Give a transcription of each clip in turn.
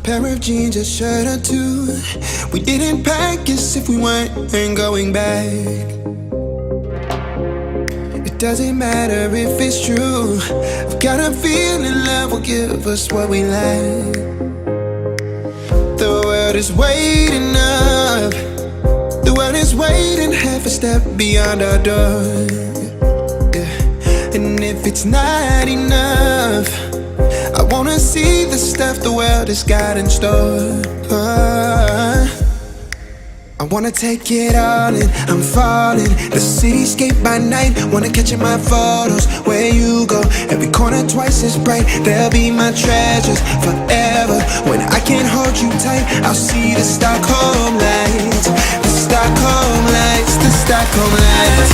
Pair of jeans, a shirt or two. We didn't pack as if we weren't going back. It doesn't matter if it's true. I've got a feeling love will give us what we lack. The world is waiting up. The world is waiting half a step beyond our door. Yeah. And if it's not enough, I wanna see the stuff the world has got in store. I wanna take it all in, I'm falling. The cityscape by night, wanna catch in my photos. Where you go, every corner twice as bright. They'll be my treasures forever. When I can't hold you tight, I'll see the Stockholm lights. The Stockholm lights, the Stockholm lights.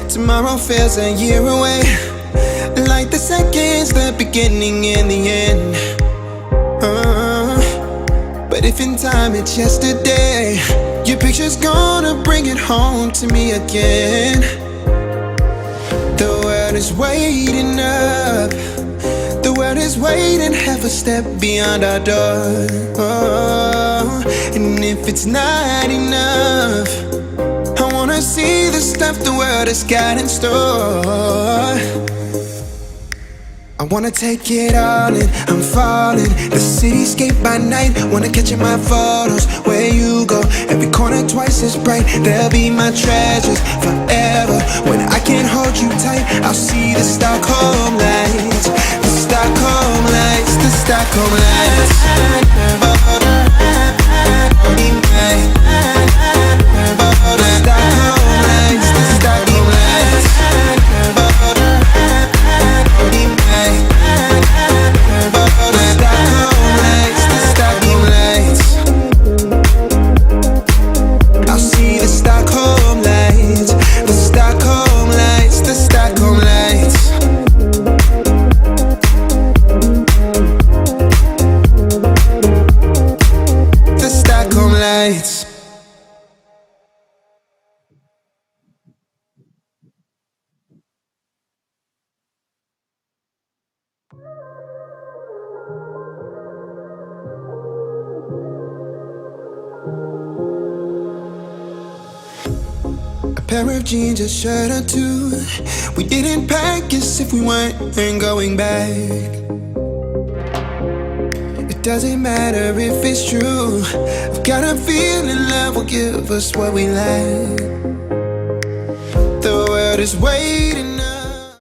Tomorrow feels a year away, like the seconds, the beginning and the end. But if in time it's yesterday, your picture's gonna bring it home to me again. The world is waiting up. The world is waiting half a step beyond our door. And if it's not enough, I wanna see the stuff the world has got in store. I wanna take it all in, I'm falling. The cityscape by night, wanna catch in my photos. Where you go, every corner twice as bright. They'll be my treasures forever. When I can't hold you tight, I'll see the Stockholm lights. The Stockholm lights, the Stockholm lights. A pair of jeans, a shirt or two. We didn't pack as if we weren't going back. It doesn't matter if it's true. I've got a feeling love will give us what we lack. The world is waiting up.